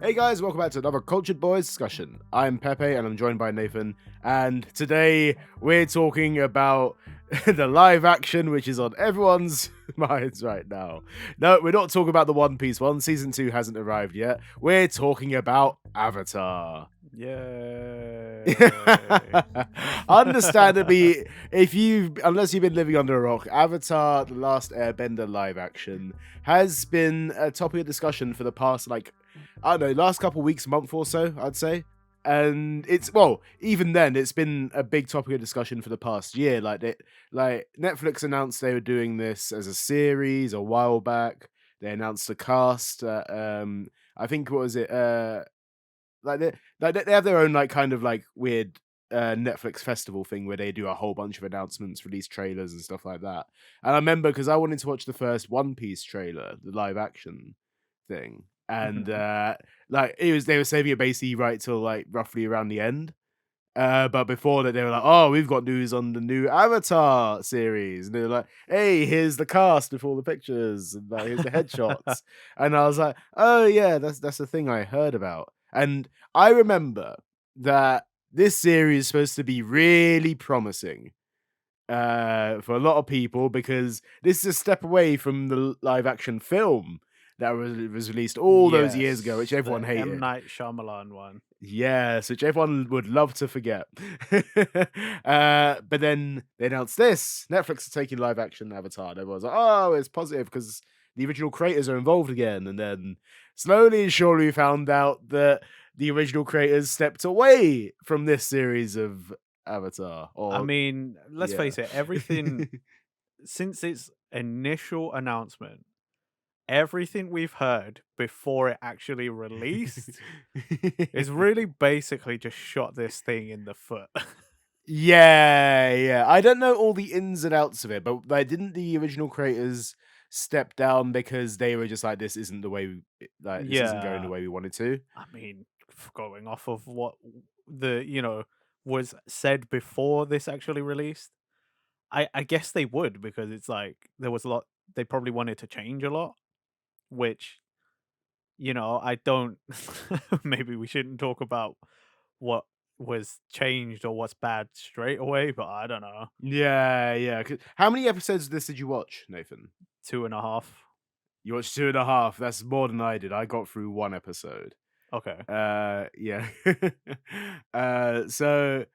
Hey guys, welcome back to another Cultured Boys discussion. I'm Pepe and I'm joined by Nathan, and today we're talking about the live action which is on everyone's minds right now. No, we're not talking about the One Piece one, season 2 hasn't arrived yet. We're talking about Avatar. Yay. Understandably, unless you've been living under a rock, Avatar: The Last Airbender live action has been a topic of discussion for the past, I don't know, last couple weeks, month or so, I'd say. And even then, it's been a big topic of discussion for the past year. Like Netflix announced they were doing this as a series a while back. They announced the cast. I think what was it? They have their own kind of weird Netflix festival thing where they do a whole bunch of announcements, release trailers and stuff like that. And I remember because I wanted to watch the first One Piece trailer, the live action thing, and they were saving it basically right till like roughly around the end. But before that, they were like, "Oh, we've got news on the new Avatar series," and they're like, "Hey, here's the cast with all the pictures, and here's the headshots." And I was like, "Oh yeah, that's the thing I heard about." And I remember that this series is supposed to be really promising for a lot of people because this is a step away from the live action film that was released all those years ago, which Yes, everyone the M. hated. Night Shyamalan one. Yes, which everyone would love to forget. But then they announced this. Netflix is taking live action Avatar. And everyone's like, oh, it's positive because the original creators are involved again. And then slowly and surely we found out that the original creators stepped away from this series of Avatar. I mean, let's Yeah. face it, everything since its initial announcement, everything we've heard before it actually released is really basically just shot this thing in the foot. Yeah. I don't know all the ins and outs of it, but didn't the original creators step down because they were just like, this isn't the way, this isn't going the Yeah. way we wanted to? I mean, going off of what was said before this actually released, I guess they would because it's like there was a lot they probably wanted to change a lot, which, I don't maybe we shouldn't talk about what was changed or what's bad straight away, but I don't know. Yeah. How many episodes of this did you watch, Nathan? 2.5. You watched 2.5. That's more than I did. I got through one episode. Okay. Yeah. So,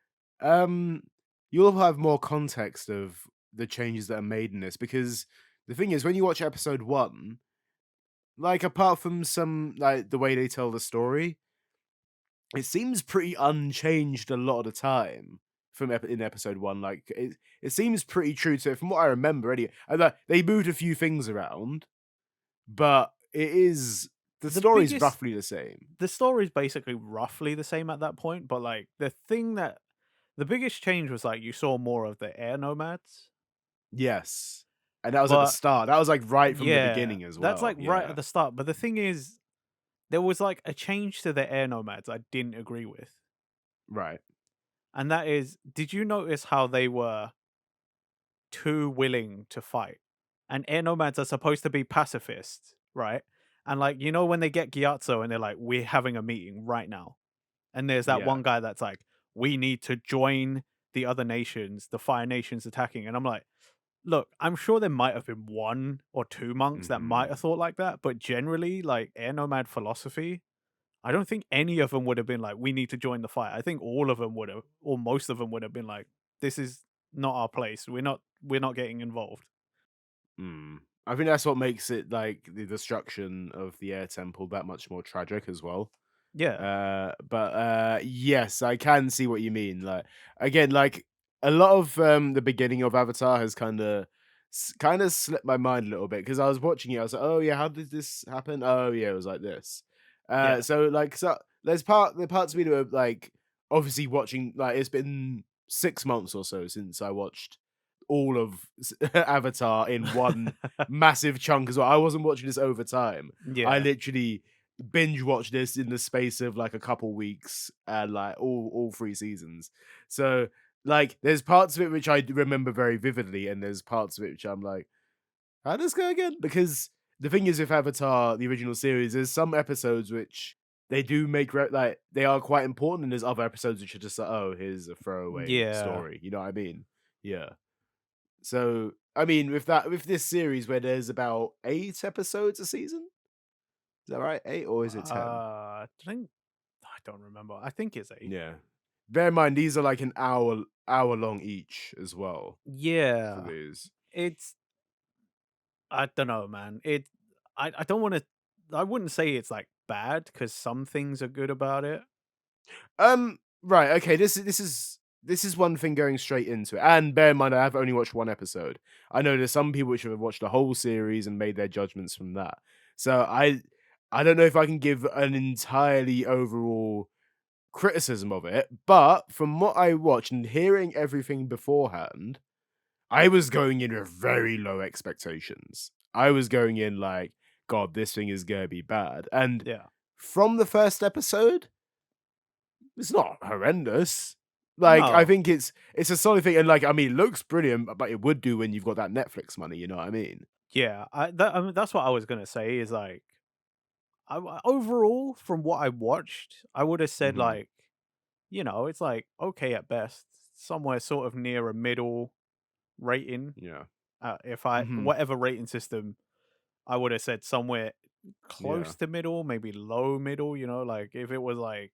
um, you'll have more context of the changes that are made in this because the thing is, when you watch episode one, like apart from some like the way they tell the story, it seems pretty unchanged a lot of the time from in episode one. Like it seems pretty true to it from what I remember. Anyway, they moved a few things around, but the The story's biggest roughly the same. the story's basically roughly the same at that point, but like the biggest change was like you saw more of the air nomads. Yes. And that was at the But start. That was, like, right from the yeah, beginning as that's well. like right Yeah. at the start. But the thing is, there was like a change to the air nomads I didn't agree with. Right. And that is, did you notice how they were too willing to fight? And air nomads are supposed to be pacifists, right? And like, when they get Gyatso and they're like, we're having a meeting right now. And there's that Yeah. one guy that's like, we need to join the other nations, the Fire Nations attacking. And I'm like, look, I'm sure there might have been one or two monks that might Mhm. have thought like that. But generally, like air nomad philosophy, I don't think any of them would have been like, we need to join the fight. I think all of them would have, or most of them would have been like, this is not our place. We're not getting involved. Mm. I think that's what makes it, like, the destruction of the air temple that much more tragic as well. Yeah. But yes, I can see what you mean. Like again, like a lot of the beginning of Avatar has kind of slipped my mind a little bit because I was watching it. I was like, oh yeah, how did this happen? Oh yeah, it was like this. Yeah. So the parts of me that were like obviously watching. Like it's been 6 months or so since I watched all of Avatar in one massive chunk as well. I wasn't watching this over time. I Yeah. literally binge watch this in the space of like a couple weeks and like all three seasons. So like there's parts of it which I remember very vividly, and there's parts of it which I'm like, how does this go again? Because the thing is with Avatar, the original series, there's some episodes which they do make like they are quite important, and there's other episodes which are just like, oh, here's a throwaway Yeah. story. You know what I mean? Yeah. So I mean, with this series where there's about 8 episodes a season, is that right? 8 or is it 10? I think I don't remember. I think it's 8. Yeah. Bear in mind these are like an hour long each as well for Yeah. these. It's I don't know, man. I don't wanna I wouldn't say it's, like, bad because some things are good about it. Right, okay, this is one thing going straight into it, and bear in mind I have only watched 1 episode. I know there's some people which have watched the whole series and made their judgments from that. So I don't know if I can give an entirely overall criticism of it, but from what I watched and hearing everything beforehand, I was going in with very low expectations. I was going in like, "God, this thing is gonna be bad," and Yeah. from the first episode it's not horrendous. Like, I No. think it's a solid thing, and, like, I mean, it looks brilliant, but it would do when you've got that Netflix money, you know what I mean? Yeah. I mean, that's what I was gonna say is, like, overall, from what I watched, I would've said, Mhm. like, it's, like, okay at best, somewhere sort of near a middle rating. Yeah. If I Mhm. whatever rating system, I would have said somewhere Yeah. close to middle, maybe low middle, like if it was like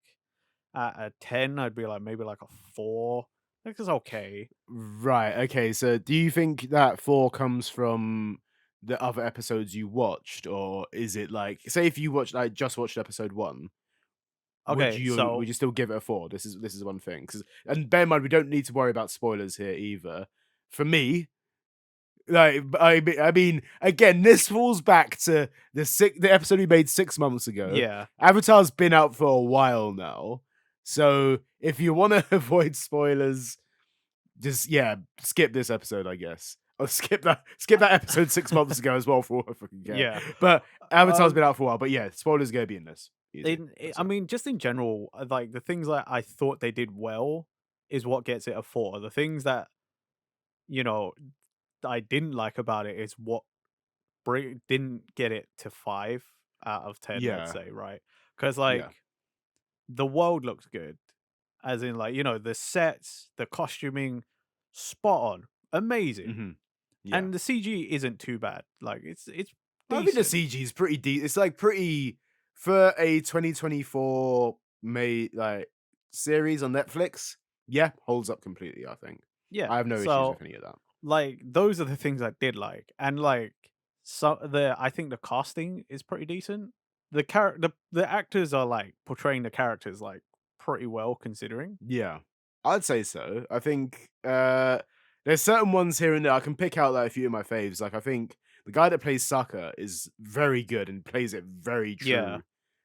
at a 10, I'd be like maybe like a 4. Like it's okay. Right, okay, so do you think that 4 comes from the other episodes you watched, or is it like say if you watched like, just watched episode 1, would Okay, you would so you still give it a 4? This is one thing, 'cause and bear in mind, we don't need to worry about spoilers here either. For me, like, I mean, again, this falls back to the episode we made 6 months ago. yeah. Avatar's been out for a while now, so if you wanna avoid spoilers, just, yeah, skip this episode, I guess. Or skip that episode 6 months ago as well for all I fucking care. Yeah. But Avatar's Um been out for a while, but yeah, spoilers gonna be in this. Easy. That's I it. mean just in general, like the things that I thought they did well is what gets it a 4. The things that, you know, I didn't like about it is what didn't get it to 5 out of 10, let's Yeah, say, right? Cuz yeah. like the world looks good. As in, like, the sets, the costuming, spot on, amazing, Mhm. Yeah. and the CG isn't too bad. Like, it's I think the decent. CG is pretty it's like pretty for a 2024 made like series on Netflix. Yeah, holds up completely, I think. Yeah. I have no issues So, with any of that. like, those are the things I did like, and like, I think the casting is pretty decent. The actors are like portraying the characters like pretty well considering. Yeah. I'd say so. I think there's certain ones here and there. I can pick out like a few of my faves. Like I think the guy that plays Sokka is very good and plays it very Yeah. true.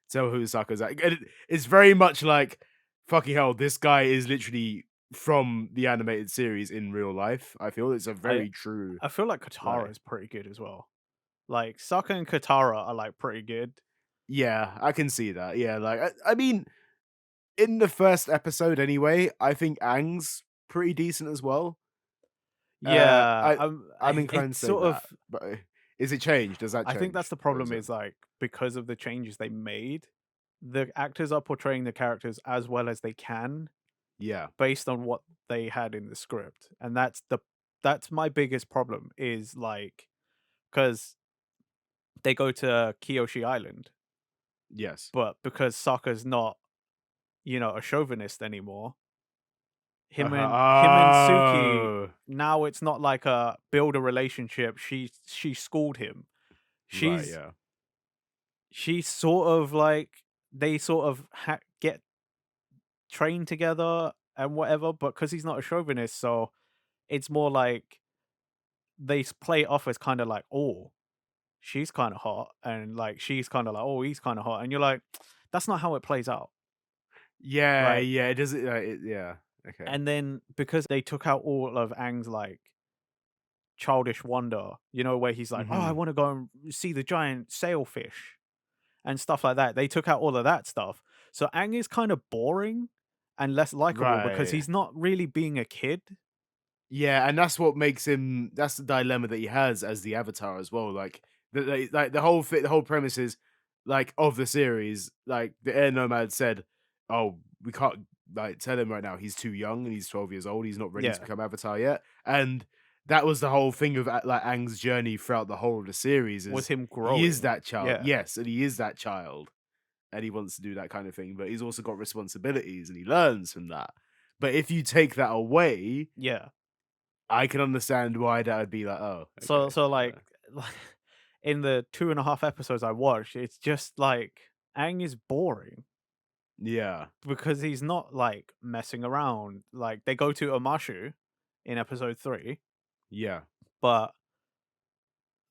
Tell who Sokka's like. It's very much like fucking hell, this guy is literally from the animated series in real life. I feel it's a I very true I feel like Katara like is pretty good as well. Like Sokka and Katara are like pretty good. yeah, I can see that. Yeah, like I mean in the first episode anyway, I think Aang's pretty decent as well. Uh, Yeah, I I'm inclined to it's say sort that, of but is it changed? Does that I think that's change, the or is problem it? is, like, because of the changes they made, the actors are portraying the characters as well as they can Yeah. based on what they had in the script, and that's my biggest problem is, like, because they go to Kyoshi Island, Yes. but because Sokka's not, a chauvinist anymore, him and Suki, Oh, now it's not like a build a relationship, she schooled him. right. She's Yeah. she's sort of like they sort of get trained together and whatever, but because he's not a chauvinist, so it's more like they play it off as kind of like, oh, she's kind of hot, and like she's kind of like, oh, he's kind of hot, and you're like, that's not how it plays out, Yeah. right? Yeah. It does. Yeah. Okay. And then because they took out all of Aang's like childish wonder, where he's like, oh, I Hmm. want to go and see the giant sailfish and stuff like that. They took out all of that stuff. So Aang is kind of boring and less likable because Right. he's not really being a kid. Yeah, and that's what makes him. That's the dilemma that he has as the Avatar as well. Like the whole fit, the whole premise is like, of the series, like, the air nomad said, "Oh, we can't, like, tell him right now, he's too young and he's 12 years old, he's not ready to Yeah, become Avatar yet," and that was the whole thing of, like, Aang's journey throughout the whole of the series was is him he is growing. that child. Yeah, Yes, and he is that child, and he wants to do that kind of thing, but he's also got responsibilities, and he learns from that. But if you take that away, yeah. I can understand why that would be like, "Oh, So okay." so like like in the 2.5 episodes I watched, it's just like Aang is boring Yeah, because he's not like messing around. Like they go to Omashu in episode 3, yeah. but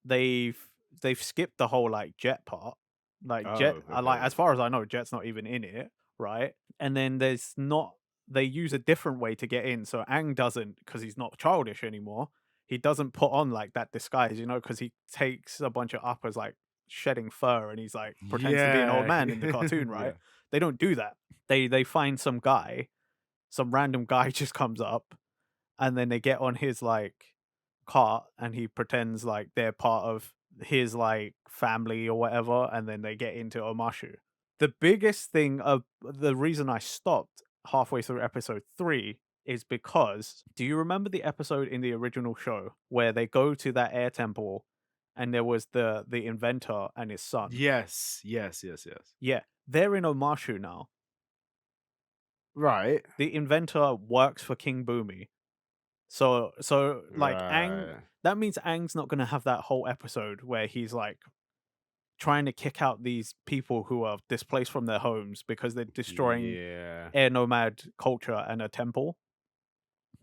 they've they've skipped the whole like Jet part. Like Jet, Oh, I like okay. as far as I know, Jet's not even in it, right? And then there's not they use a different way to get in. So Aang doesn't because he's not childish anymore. He doesn't put on like that disguise, because he takes a bunch of uppers like shedding fur and he's like pretends to be an old Yeah. man in the cartoon, right? Yeah. They don't do that. They find some guy, some random guy just comes up and then they get on his like cart and he pretends like they're part of his like family or whatever and then they get into Omashu. The biggest thing of the reason I stopped halfway through episode 3 is because do you remember the episode in the original show where they go to that air temple and there was the inventor and his son? Yes. Yes, yes, yes. Yeah, they're in Omashu now. Right. The inventor works for King Boomy. So, like, Aang Right. that means Aang's not gonna have that whole episode where he's, like, trying to kick out these people who are displaced from their homes because they're destroying Yeah. air nomad culture and a temple.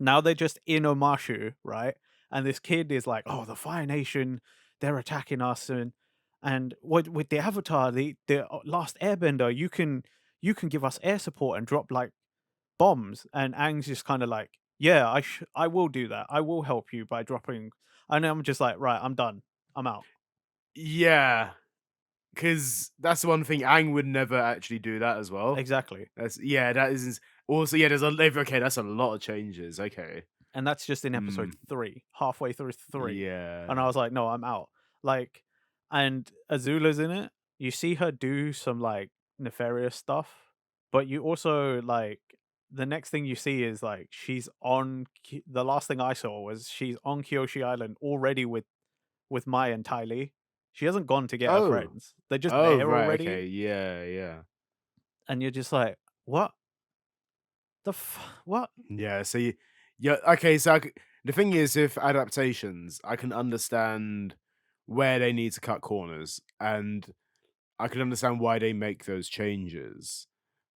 Now they're just in Omashu, right? And this kid is like, "Oh, the Fire Nation, they're attacking us," and with the Avatar, the Last Airbender, you can give us air support and drop, like, bombs, and Aang's just kinda like, "Yeah, I will do that. I will help you by dropping," and I'm just like, "Right, I'm done. I'm out." Yeah. Because that's the one thing, Aang would never actually do that as well. Exactly. That's yeah, that is also, yeah, there's a okay, that's a lot of changes, okay. And that's just in episode Mm, 3, halfway through 3, and I yeah. was like, "No, I'm out." Like, and Azula's in it. You see her do some, like, nefarious stuff, but you also, like the next thing you see is, like, she's on Ky the last thing I saw was she's on Kyoshi Island already with Mai and Ty Lee. She hasn't gone to get her Oh. friends. They're just Oh, there right, already, okay, yeah, yeah. and you're just like, "What what?" Yeah, so you yeah, okay, so the thing is, if adaptations, I can understand where they need to cut corners, and I can understand why they make those changes.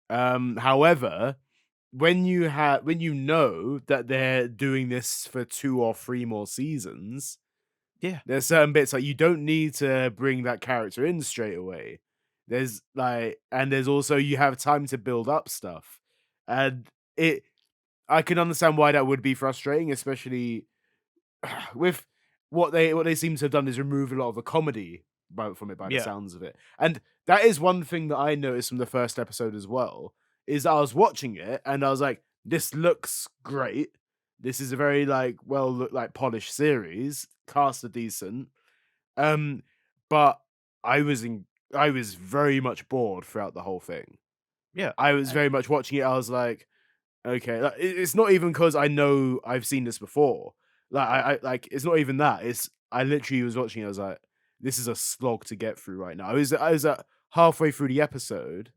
However, when you know that they're doing this for 2 or 3 more seasons, Yeah, there's certain bits like you don't need to bring that character in straight away. There's like and there's also you have time to build up stuff. And it I can understand why that would be frustrating, especially with what they seem to have done is remove a lot of the comedy from it by the yeah, sounds of it. And that is one thing that I noticed from the first episode as well, is I was watching it and I was like, this looks great. This is a very like well look like polished series. Cast are decent. Um, but I was very much bored throughout the whole thing. yeah, I was and very much watching it. I was like, okay, like, it's not even because I know I've seen this before. Like I like it's not even that. It's I literally was watching it, I was like, "This is a slog to get through right now." I was at halfway through the episode,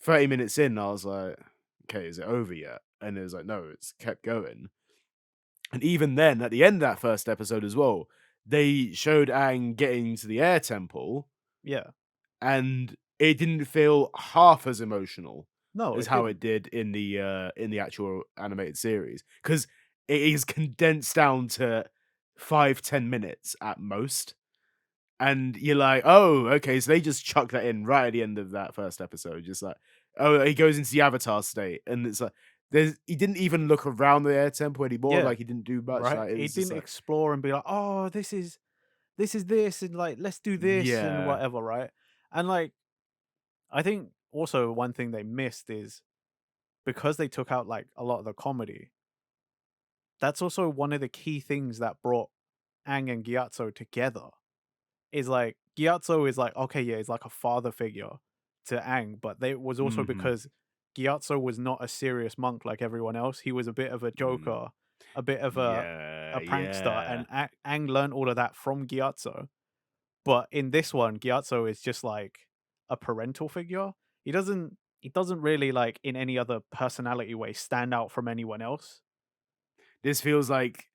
30 minutes in, I was like, "Okay, is it over yet?" And it was like, "No, it's kept going." And even then, at the end of that first episode as well, they showed Aang getting to the air temple, yeah. and it didn't feel half as emotional No, as it how it didn't. did in the actual animated series because it is condensed down to 5-10 minutes at most, and you're like, oh, okay, so they just chuck that in right at the end of that first episode, just like, oh, he goes into the avatar state, and it's like he didn't even look around the air temple anymore, Yeah, like he didn't do much, right? like it It was just didn't like, explore and be like, "Oh, this is this," and, like, "Let's do this," and yeah, whatever, right? And, like, I think also one thing they missed is because they took out, like, a lot of the comedy, that's also one of the key things that brought Aang and Gyatso together. is like Gyatso is like, okay, yeah, he's like a father figure to Aang, but they it was also Mhm. because Gyatso was not a serious monk like everyone else. He was a bit of a Mm. joker, a bit of Yeah, a prankster, yeah. and Aang learned all of that from Gyatso. But in this one, Gyatso is just like a parental figure. He doesn't really like in any other personality way stand out from anyone else. This feels like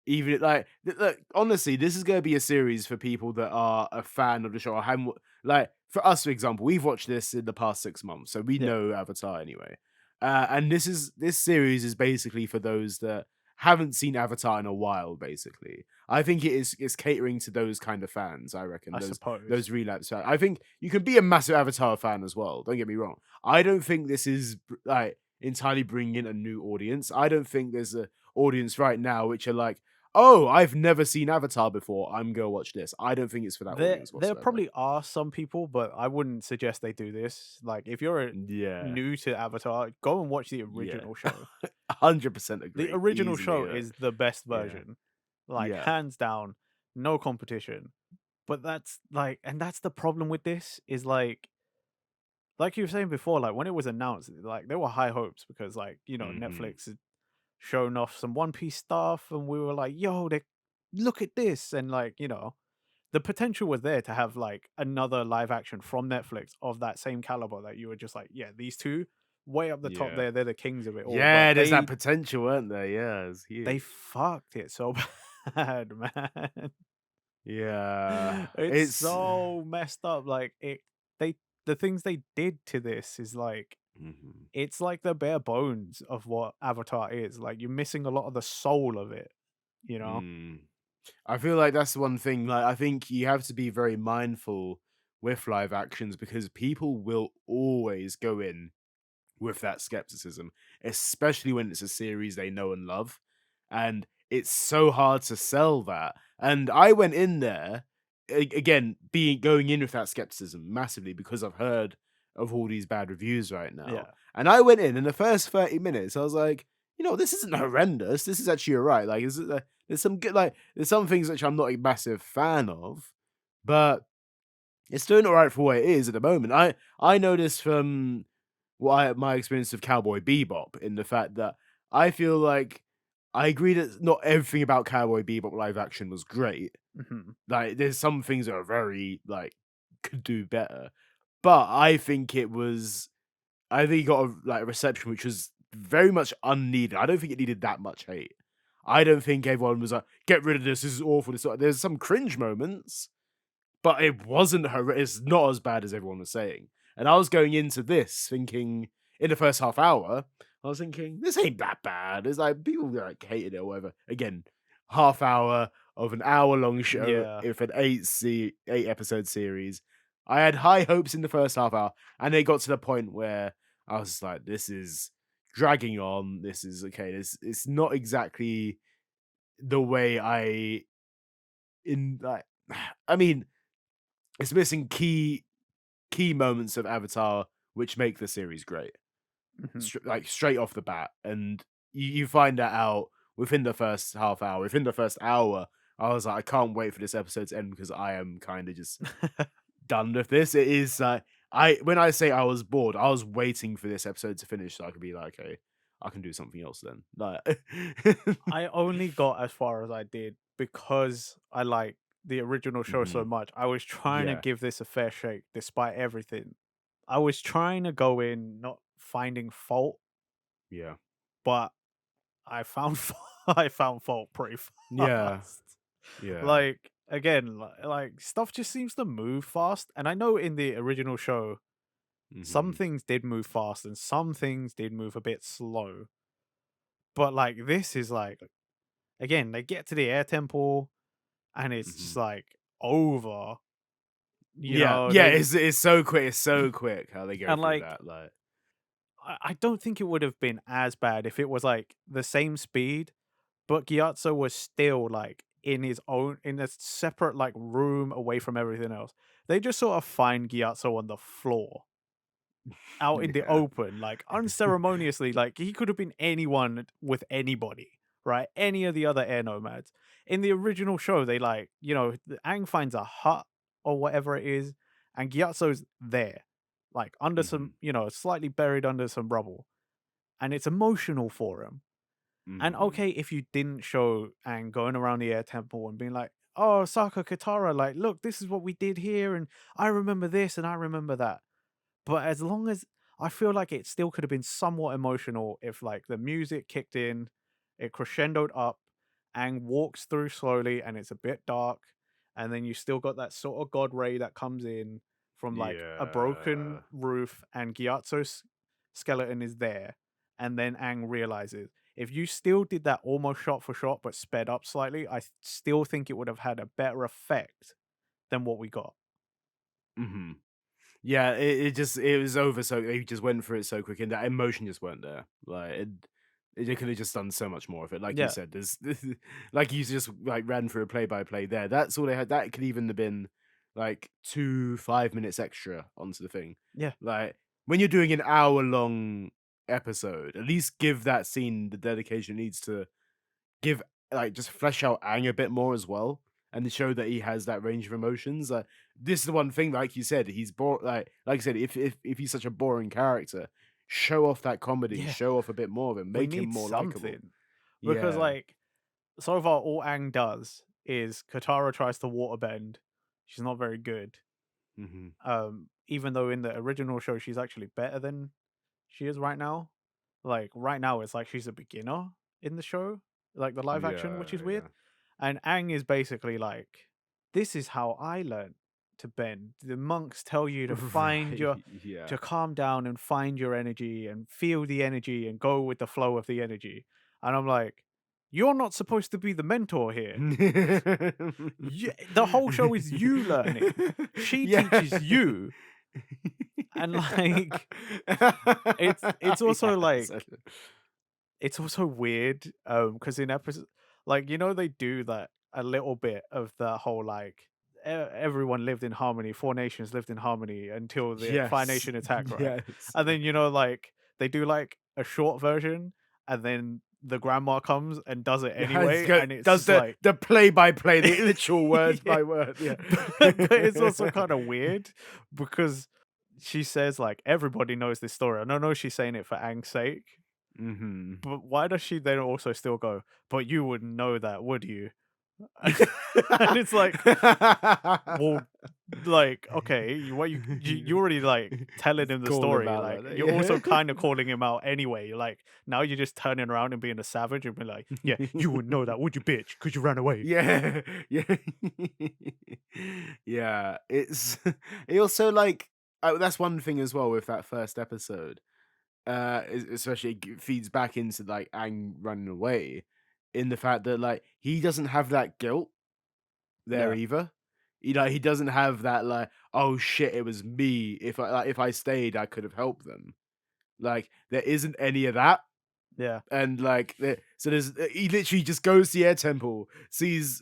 even like look, honestly, this is gonna be a series for people that are a fan of the show or haven't like for us, for example, we've watched this in the past 6 months, so we Yeah, know Avatar anyway. And this series is basically for those that haven't seen Avatar in a while, basically. I think it's catering to those kind of fans, I reckon. I Those suppose. relapse fans. I think you can be a massive Avatar fan as well, don't get me wrong. I don't think this is like entirely bringing in a new audience. I don't think there's a audience right now which are like, "Oh, I've never seen Avatar before. I'm gonna watch this." I don't think it's for that audience There whatsoever. probably are some people, but I wouldn't suggest they do this. Like, if you're Yeah, new to Avatar, go and watch the yeah, original show. 100% The agree. original Easily, show is the best yeah, version, like yeah. hands down, no competition. But that's like, and that's the problem with this is like you were saying before, like when it was announced, like there were high hopes because like Mhm. Netflix had shown off some One Piece stuff, and we were like, yo, they look at this, and like the potential was there to have like another live action from Netflix of that same caliber that you were just like, yeah, these two way up the top Yeah, there, they're the kings of it all. But yeah. There's that potential, weren't there? Yeah, it's they huge. fucked it so bad, man. Yeah, It's it's. so messed up. Like they the things they did to this is like Mhm. it's like the bare bones of what Avatar is. Like you're missing a lot of the soul of it, you know? Mm. I feel like that's the one thing, like, I think you have to be very mindful with live actions because people will always go in with that skepticism, especially when it's a series they know and love. And it's so hard to sell that. And I went in there again, being going in with that skepticism massively because I've heard of all these bad reviews right now. Yeah. And I went in the first 30 minutes, I was like, this isn't horrendous. This is actually alright. Like, there's some good, like, there's some things which I'm not a massive fan of, but it's doing alright for what it is at the moment. I know this from my experience of Cowboy Bebop in the fact that I feel like I agree that not everything about Cowboy Bebop live action was great. Mhm. Like, there's some things that are very like could do better, but I think it got a reception which was very much unneeded. I don't think it needed that much hate. I don't think everyone was like, "Get rid of this. This is awful." There's some cringe moments, but it wasn't it's not as bad as everyone was saying. And I was going into this thinking in the first half hour, I was thinking, this ain't that bad. It's like people like hated it or whatever. Again, half hour of an hour long show Yeah. if an 8 episode series. I had high hopes in the first half hour, and it got to the point where I was like, this is dragging on. This is okay. This it's not exactly the way I in like I mean, it's missing key moments of Avatar which make the series great, Mhm. like straight off the bat, and you find that out within the first half hour. Within the first hour, I was like, I can't wait for this episode to end because I am kind of just done with this. It is I when I say I was bored, I was waiting for this episode to finish so I could be like, okay, I can do something else then. Like, I only got as far as I did because I like the original show so Mhm. much. I was trying to Yeah, give this a fair shake despite everything. I was trying to go in not finding fault, yeah, but I found I found fault pretty yeah, fast. yeah. Like again, like stuff just seems to move fast, and I know in the original show some Mhm, things did move fast and some things did move a bit slow. But like this is like again, they get to the air temple and it's just mhm. like over. You Yeah, know, yeah, they it's so quick. It's so quick how they go and through like that. Like, I don't think it would have been as bad if it was like the same speed, but Gyatso was still like in his own in a separate like room away from everything else. They just sort of find Gyatso on the floor out in the yeah. open, like unceremoniously, like he could have been anyone with anybody, right? Any of the other air nomads. In the original show, they like, Aang finds a hut or whatever it is, and Gyatso's there, like under some, Mhm. slightly buried under some rubble, and it's emotional for him. And Mhm. okay, if you didn't show Aang going around the air temple and being like, "Oh, Saka Katara, like, look, this is what we did here, and I remember this and I remember that." But as long as I feel like it still could have been somewhat emotional if like the music kicked in, it crescendoed up, and walks through slowly and it's a bit dark, and then you still got that sort of god ray that comes in from like a broken Yeah. roof and Gyatso's skeleton is there, and then Aang realizes. If you still did that almost shot for shot but sped up slightly, still think it would have had a better effect than what we got. Mhm. Yeah, it was over so he just went through it so quick, and that emotion just weren't there. Like they could have just done so much more of it. Like you Yeah, said, there's like you just like ran through a play by play there. That's all they had. That could even have been like 2 5 minutes extra onto the thing. yeah, Like when you're doing an hour long episode, at least give that scene the dedication it needs to give, like, just flesh out Aang a bit more as well, and to show that he has that range of emotions. This is the one thing, like you said, he's like I said, if he's such a boring character, show off that comedy, yeah. show off a bit more of him, We make him need more likable. something because, Yeah. like, so far all Aang does is Katara tries to waterbend. She's not very good. Mhm. Even though in the original show she's actually better than she is right now. Like right now, it's like she's a beginner in the show, like the live action, which Yeah, is weird. yeah. And Aang is basically like, "This is how I learned to bend. The monks tell you to find Right, your, yeah. to calm down and find your energy and feel the energy and go with the flow of the energy." And I'm like, "You're not supposed to be the mentor here. The whole show is you learning. She teaches Yeah. you." And like, it's also Yes. like it's also weird, because in episode like, they do that a little bit of the whole, like, everyone lived in harmony, 4 nations lived in harmony until the Fire Yes. Nation attack, right? Yes. And then, like, they do, like, a short version, and then the grandma comes and does it Yeah, it's anyway, go and it's does just like the play by play, the literal word yeah, by word, yeah. but it's also kinda weird because she says, like, "Everybody knows this story." And I know she's saying it for Aang's sake, Mhm. but why does she then also still go, "But you wouldn't know that, would you?" And it's like, well, like, okay, you already, like, telling him the Call him story, out like, like that, you're also yeah. kinda calling him out anyway, like, now you're just turning around and being a savage and be like, "Yeah, you wouldn't know that, would you, bitch? Because you ran away." Yeah, yeah. Yeah, it's it also, like that's one thing as well with that first episode, especially it feeds back into, like, Aang running away, in the fact that, like, he doesn't have that guilt there Yeah, either. He doesn't have that, like, "Oh shit, it was me. If I stayed, I could have helped them." Like, there isn't any of that. yeah. And like, so there's he literally just goes to the air temple, sees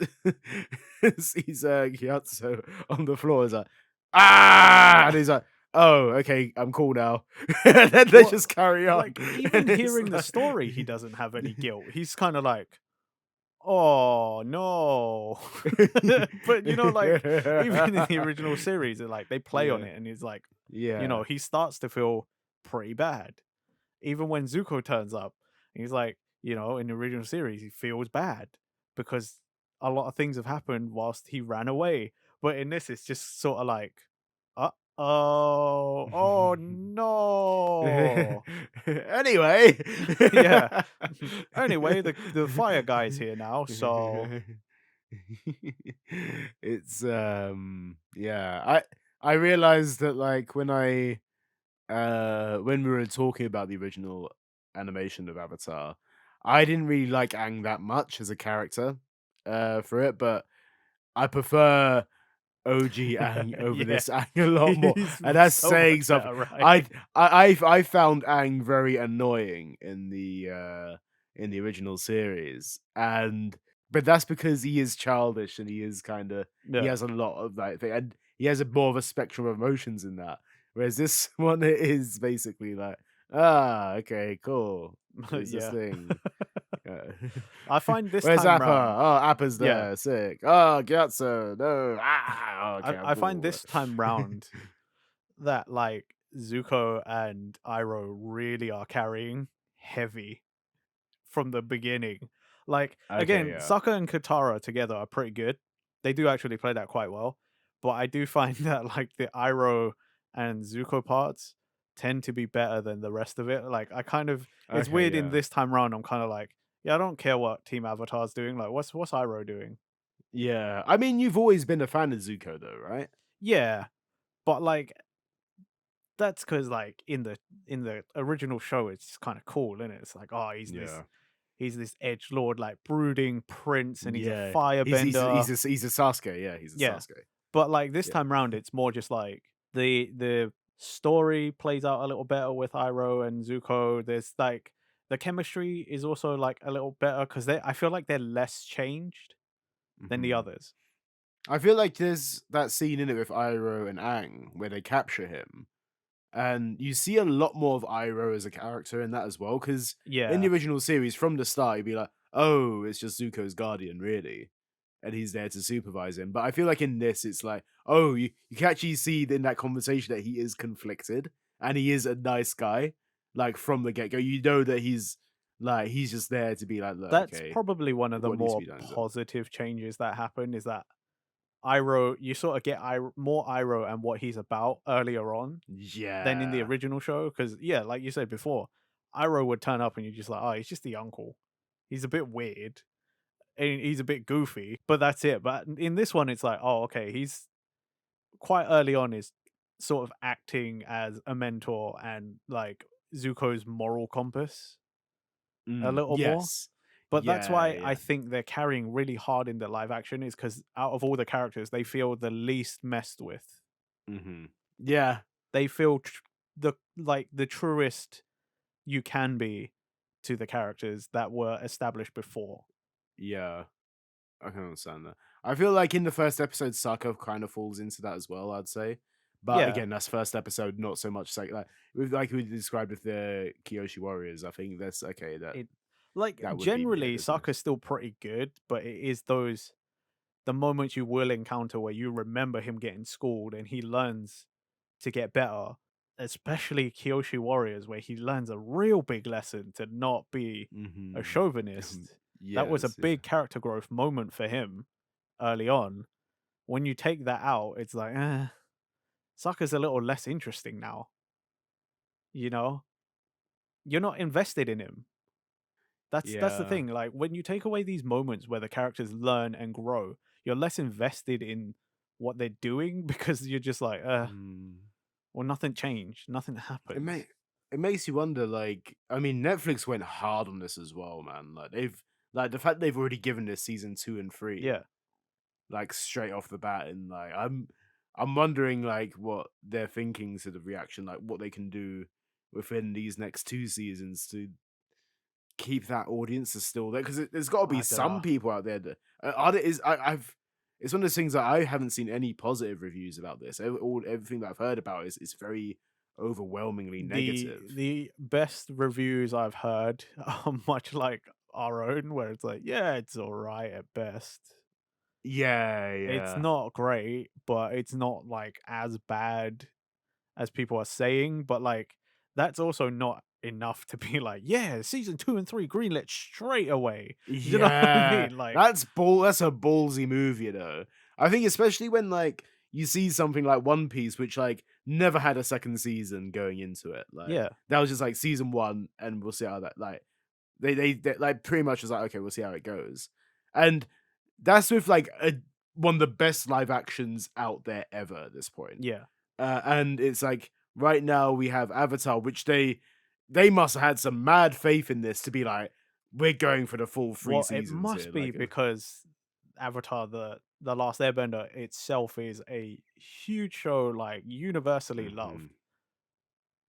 sees Gyatso on the floor, is like, ah, and he's like, oh, okay, I'm cool now. And then they Well, just carry on, like, even and it's hearing the like, story, he doesn't have any guilt. He's kinda like, "Oh, no." But, like, even in the original series, like, they play on yeah, it, and it's like, yeah. he starts to feel pretty bad. Even when Zuko turns up, he's like, in the original series, he feels bad because a lot of things have happened whilst he ran away. But in this, it's just sort of like, uh-oh, oh no. Anyway. Yeah. Anyway, the fire guy's here now, so It's yeah. I realized that, like, when we were talking about the original animation of Avatar, I didn't really like Aang that much as a character for it, but I prefer OG Aang over yeah, this Aang a lot more, he's and that's so saying much something. better, right? I found Aang very annoying in the original series, and but that's because he is childish and he is kind of he Yeah, has a lot of that thing, and he has a more of a spectrum of emotions in that. Whereas this one is basically like, ah, okay, cool. There's this yeah. thing. Yeah. I find this Where's time Appa? round, Oh, Appa's yeah, there, sick. Oh, Gyatso, no. Ah, okay, I'm I find cool. this time round that like Zuko and Iroh really are carrying heavy from the beginning. Like Okay, again, yeah. Sokka and Katara together are pretty good. They do actually play that quite well. But I do find that like the Iroh and Zuko parts tend to be better than the rest of it. Like I kind of it's Okay, weird in yeah. this time round. I'm kind of like, yeah, I don't care what Team Avatar's doing. Like what's Iroh doing? Yeah. I mean, you've always been a fan of Zuko though, right? Yeah, but like that's because like in the original show, it's just kind of cool, isn't it? It's like, oh, Yeah. he's this edge lord, like brooding prince, and he's a Yeah. firebender. He's a Sasuke, yeah, he's a Yeah, Sasuke. but like this Yeah. time round, it's more just like the story plays out a little better with Iroh and Zuko. There's like the chemistry is also like a little better because they I feel like they're less changed than the Mhm. others. I feel like there's that scene in it with Iroh and Aang where they capture him. And you see a lot more of Iroh as a character in that as well, because in the Yeah, original series, from the start, you'd be like, "Oh, it's just Zuko's guardian, really," and he's there to supervise him. But I feel like in this, it's like, oh, you can actually see in that conversation that he is conflicted and he is a nice guy, like from the get go. You know that he's just there to be like, look, that's okay, probably one of the what needs to more be done is done. positive changes that happen. Is that Iroh, you sort of get more Iroh and what he's about earlier on than in the Yeah. original show. Because yeah, like you said before, Iroh would turn up and you're just like, oh, he's just the uncle. He's a bit weird and he's a bit goofy, but that's it. But in this one, it's like, oh, okay, he's quite early on is sort of acting as a mentor and like Zuko's moral compass a little more. Yes. But that's Yeah. why I Yeah. think they're carrying really hard in the live action is because out of all the characters, they feel the least messed with. Yeah. They feel the truest you can be to the characters that were established before. Yeah. I can understand that. I feel like in the first episode, Sokka kind of falls into that as well, I'd say. But Yeah, again, that's first episode, not so much like with like we described with the Kyoshi Warriors. I think that's okay. it like That would be generally weird, isn't it? Sokka's still pretty good, but it is those the moments you will encounter where you remember him getting schooled and he learns to get better, especially Kyoshi Warriors, where he learns a real big lesson to not be a Mm-hmm. chauvinist. That was a Yes, big yeah, character growth moment for him early on. When you take that out, it's like, Sokka's a little less interesting now. You know, you're not invested in him. That's the yeah. thing. Like when you take away these moments where the characters learn and grow, you're less invested in what they're doing because you're just like, Mm. well, nothing changed, nothing It happened. may it makes you wonder. Like, I mean, Netflix went hard on this as well, man. Like like the fact they've already given this season 2 and 3. Yeah, Like, straight off the bat, and, like, I'm wondering, like, what they're thinking to the reaction, like, what they can do within these next 2 seasons to keep that audience is still there, 'cause there's gotta be I don't some know. people out there that are there is I've it's one of those things that I haven't seen any positive reviews about this. Everything that I've heard about is very overwhelmingly negative. The best reviews I've heard are much like our own, where it's like, yeah, it's all right at best. Yeah, It's yeah. not great, but it's not like as bad as people are saying. But like, that's also not enough to be like, yeah, season 2 and 3 greenlit straight away. You know what I Yeah, mean? Like, that's a ballsy move, you know? I think especially when, like, you see something like One Piece, which, like, never had a second season going into it, like, yeah, that was just, like, season 1, and we'll see how that, like they, like, pretty much was like, "Okay, we'll see how it goes." And that's with, like, one of the best live actions out there ever at this point. yeah. And it's like right now we have Avatar, which they must have had some mad faith in this to be like, we're going for the full 3 seasons Must here. be Like, because Avatar, the Last Airbender itself is a huge show, like universally loved. mhm,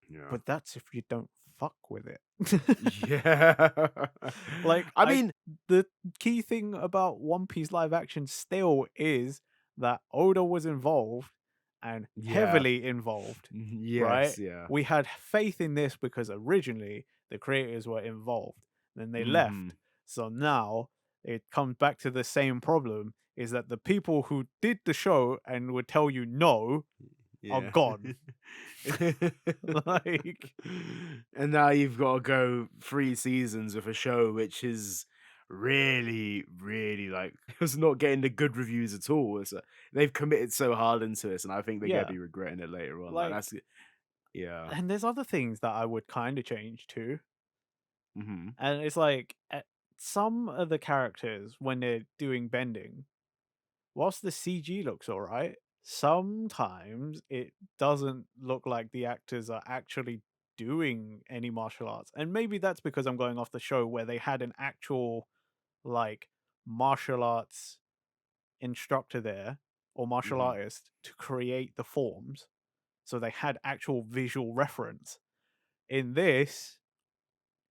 yeah, But that's if you don't fuck with it. yeah. Like, I mean, the key thing about One Piece live action still is that Oda was involved and yeah, heavily involved, yes, right? yeah, We had faith in this because originally the creators were involved. Then they hmm left. So now it comes back to the same problem, is that the people who did the show and would tell you no are Yeah. gone. Like, And now you've got to go 3 seasons of a show which is really, really, like it's not getting the good reviews at all. They've committed so hard into this, and I think they're gonna yeah, be regretting it later on. Like, like, that's yeah. and there's other things that I would kind of change too. Mhm. And it's like some of the characters when they're doing bending, whilst the CG looks all right, sometimes it doesn't look like the actors are actually doing any martial arts. And maybe that's because I'm going off the show where they had an actual like martial arts instructor there or martial Mhm. artist to create the forms. So they had actual visual reference. In this,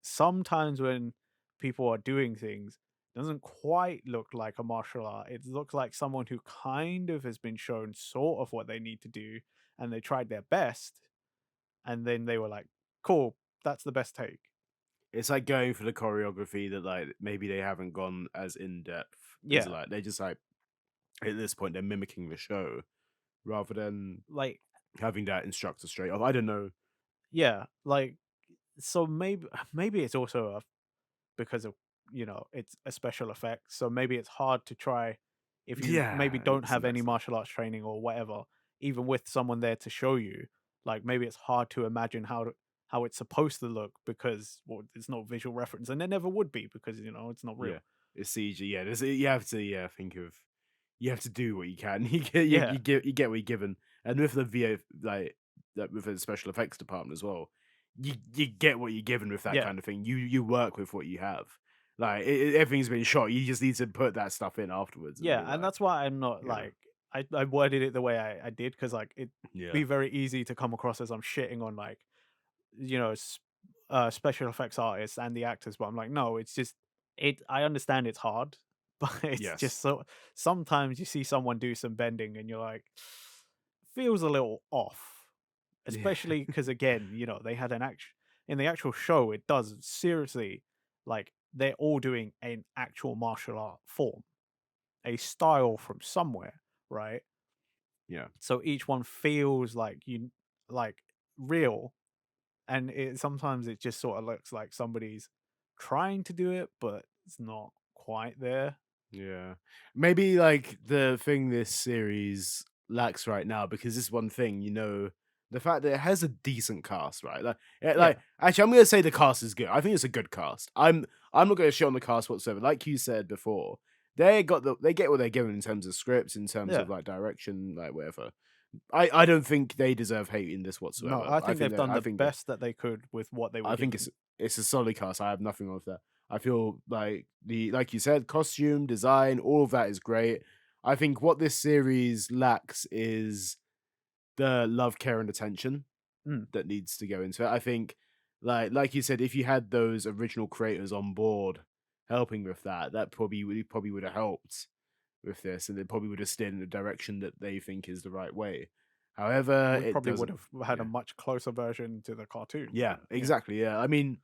sometimes when people are doing things, it doesn't quite look like a martial art. It looks like someone who kind of has been shown sort of what they need to do and they tried their best and then they were like, cool, that's the best take. It's like going for the choreography that, like, maybe they haven't gone as in depth as, Yeah. like, they just, like, at this point, they're mimicking the show rather than Like, having that instructor straight off. I don't know. yeah. Like, so maybe it's also because of, it's a special effect. So maybe it's hard to try if you maybe Yeah, don't it's have any invested. martial arts training or whatever, even with someone there to show you, like maybe it's hard to imagine how it's supposed to look because well, there's no visual reference and there never would be because it's not Yeah, real. it's CG. Yeah, you have to think of you have to do what you can. You Yeah. get what you're given, and with the VO like with the special effects department as well, you get what you're given with that Yeah. kind of thing. You work with what you have. Like everything's been shot. You just need to put that stuff in afterwards and Yeah. be And like, that's why I'm not yeah, like I worded it the way I did because like it'd yeah, be very easy to come across as I'm shitting on like you know, special effects artists and the actors, but I'm like, no, it's just I understand it's hard, but it's just yes, so sometimes you see someone do some bending and you're like, feels a little off, yeah, especially because again, they had an act in the actual show. It does seriously like they're all doing an actual martial art form, a style from somewhere, right? yeah. So each one feels like like real and it sometimes it just sort of looks like somebody's trying to do it, but it's not quite there. Yeah. Maybe like the thing this series lacks right now, because this one thing, the fact that it has a decent cast, right? Like Yeah, actually I'm gonna say the cast is good. I think it's a good cast. I'm not gonna shit on the cast whatsoever. Like you said before, they get what they're given in terms of scripts, in terms yeah. of like direction, like whatever. I don't think they deserve hate in this No, whatsoever. I think they've done I the think that best that they could with what they were I think given. it's a solid cast. I have nothing wrong with that. I feel like like you said, costume, design, all of that is great. I think what this series lacks is the love, care, and attention Mm, that needs to go into it. I think, like you said, if you had those original creators on board helping with that, that probably would have helped with this, and it probably would have steered in the direction that they think is the right way. However, we it probably would doesn't. have had a Yeah. much closer version to the cartoon, Yeah, but yeah. exactly. Yeah. I mean,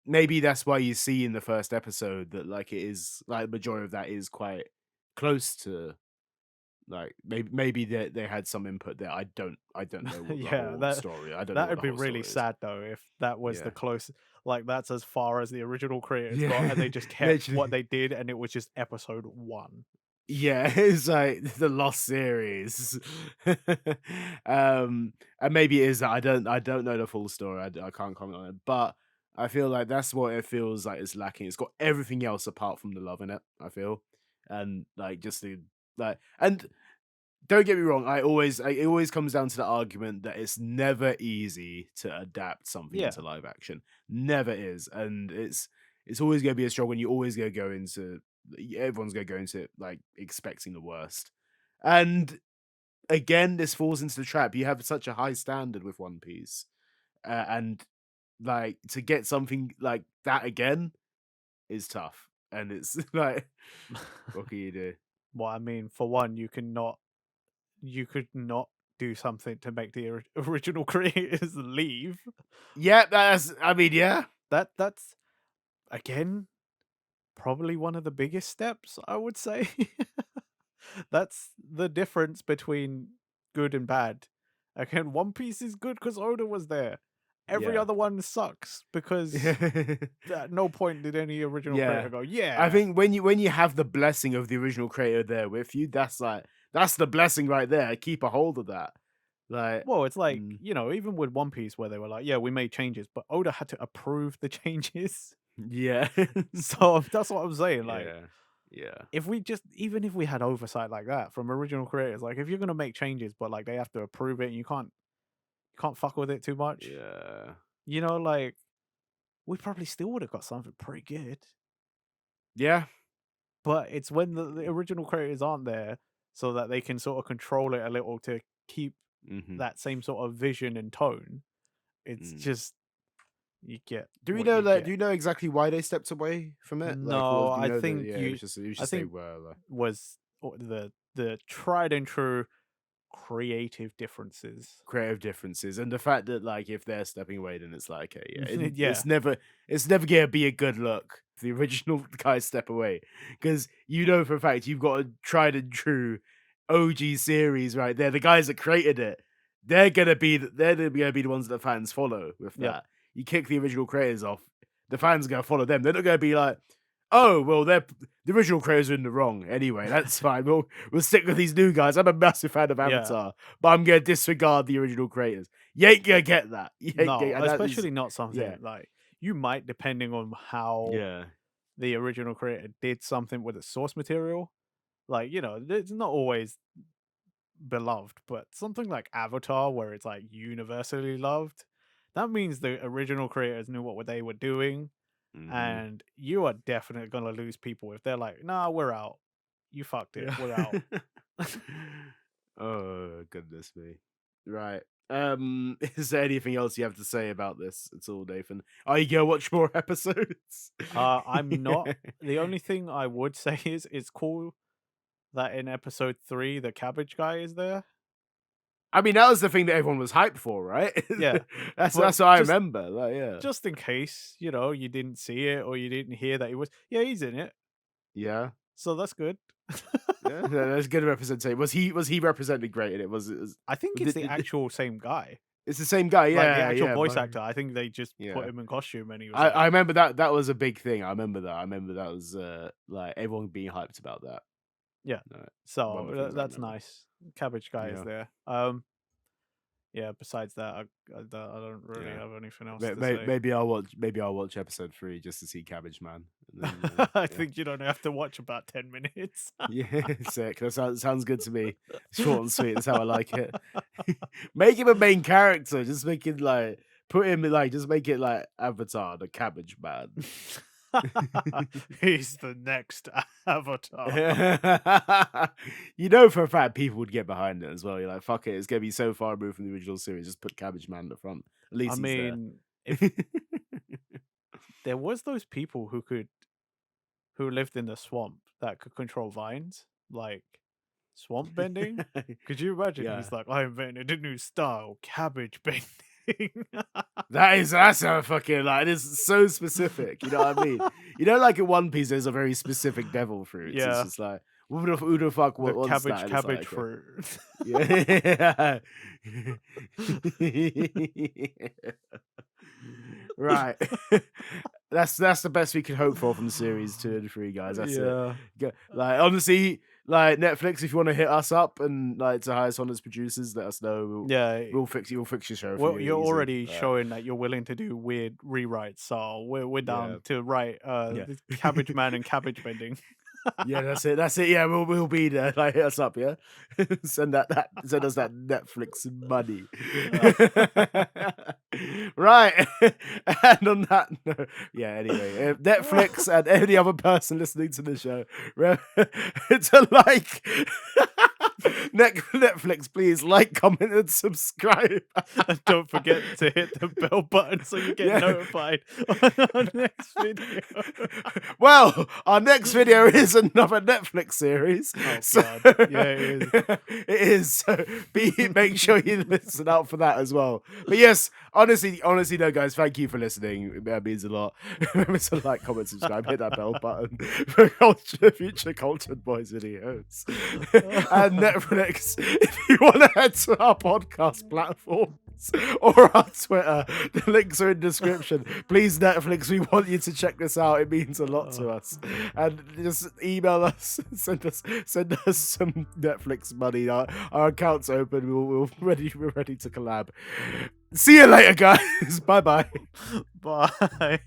maybe that's why you see in the first episode that like it is like the majority of that is quite close to like maybe they had some input there. I don't know what the Yeah, whole story. I don't know what that'd the be whole really story is. sad though if that was the Yeah. close like that's as far as the original creators got and they Yeah. just kept what Literally. they did and it was just episode 1. Yeah, it's like the Lost series. And maybe it is that I don't know the full story. I can't comment on it, but I feel like that's what it feels like is lacking. It's got everything else apart from the love in it, I feel. And like just the and don't get me wrong, it always comes down to the argument that it's never easy to adapt something Yeah. into live action. Never is. And it's always gonna be a struggle, and you always gonna go into everyone's gonna go into it like expecting the worst. And again, this falls into the trap. You have such a high standard with One Piece. And like to get something like that again is tough. And it's like, what can you do? Well, I mean, for one, you could not do something to make the original creators leave. Yeah, that's I mean, yeah. That's again probably one of the biggest steps, I would say. That's the difference between good and bad. Again, One Piece is good because Oda was there. Every Yeah. other one sucks because at no point did any original creator Yeah. go, I "Yeah." think when you have the blessing of the original creator there with you, that's like that's the blessing right there. Keep a hold of that. Like, Well, it's like, mm, even with One Piece where they were like, "Yeah, we made changes," but Oda had to approve the changes. yeah. So that's what I'm saying. Like, Yeah. Yeah. if we just even if we had oversight like that from original creators, like if you're gonna make changes, but like they have to approve it and you can't fuck with it too much, Yeah. like we probably still would have got something pretty good. Yeah. But it's when the original creators aren't there so that they can sort of control it a little to keep Mhm. that same sort of vision and tone. It's Mm. just you get Do we what know you that? Do get. you know exactly why they stepped away from it? Like, or No, do you I know that? think Yeah, you it was I just they think were. Like, was the tried and true creative differences. creative differences, and the fact that like if they're stepping away, then it's like, okay, yeah, Yeah. it's never gonna be a good look if the original guys step away, because you know for a fact you've got a tried and true OG series right there. The guys that created it, they're gonna be the ones that the fans follow with Yep. that. You kick the original creators off, the fans are gonna follow them. They're not gonna be like, oh well, the original creators are in the wrong anyway. That's fine. We'll stick with these new guys. I'm a massive fan of Yeah. Avatar, but I'm gonna disregard the original creators. You ain't gonna get that. You ain't No, gonna, and that is especially not yeah, something like you might, depending on how yeah. the original creator did something with its source material. Like, it's not always beloved, but something like Avatar, where it's like universally loved, that means the original creators knew what they were doing. Hmm. And you are definitely going to lose people if they're like, nah, we're out. You fucked it. Yeah. We're out. Oh goodness me. Right. Is there anything else you have to say about this at all, Nathan? Are you gonna watch more episodes? I'm not. The only thing I would say is it's cool that in episode 3, the cabbage guy is there. I mean, that was the thing that everyone was hyped for, right? Yeah. But That's what I just remember. Like, yeah, just in case, you didn't see it or you didn't hear that he was, yeah, he's in it. yeah. So that's good. Yeah, that's good representation. Was he represented great in it? I think it's the actual same guy. it's the same guy? Like the Yeah, actual yeah, voice actor. I think they just put yeah. him in costume and he was like, I remember that was a big thing. I remember that. I remember that was like everyone being hyped about that. yeah. No, one So of the things I that's remember. nice. Cabbage guy is Yeah, there. Yeah, besides that, I don't really yeah. have anything else to say. Maybe I'll watch episode 3 just to see Cabbage Man. And then, I yeah, think you don't have to watch about 10 minutes. yeah, sick. That sounds good to me. Short and sweet. That's how I like it. Make him a main character. Just make it like put him like just make it like Avatar, the Cabbage Man. He's the next Avatar. You know for a fact people would get behind it as well. You're like, fuck it, it's gonna be so far removed from the original series. Just put Cabbage Man at the front. At I least he's there. mean, if there was those people who lived in the swamp that could control vines, like swamp bending. Could you imagine? Yeah. He's like, I invented a new style, cabbage bending. That's a fucking like it's so specific, you know what I mean? You know, like in One Piece, there's a very specific devil fruits. It's Yeah, just like who the fuck the wants cabbage that? And it's cabbage like, okay. fruit. Yeah. Right. That's the best we could hope for from series 2 and 3, guys. That's it. Yeah. Like honestly, like Netflix, if you want to hit us up and like to hire us on as producers, let us know. Yeah. We'll fix your show for Well, you you're easy. already showing that you're willing to do weird rewrites, so we're Yeah. down to write Yeah. the Cabbage Man and cabbage bending. Yeah, that's it. That's it. Yeah, we'll be there. Like hit us up, yeah. Send send us that Netflix money. Right. And on that note, yeah, anyway, Netflix and any other person listening to the show, to like Netflix, please like, comment, and subscribe. And don't forget to hit the bell button so you get Yeah. notified on our next video. Well, our next video is another Netflix series. Oh So god. Yeah, it is. it is. So make sure you listen out for that as well. But yes, honestly, no, guys, thank you for listening. That means a lot. Remember to like, comment, subscribe, hit that bell button for future Cultured Boys videos. And Netflix, if you want to head to our podcast platforms or our Twitter, the links are in description. Please, Netflix, we want you to check this out. It means a lot to us. And just email us, send us some Netflix money. Our account's open. We're ready to collab. See you later, guys. Bye bye. Bye.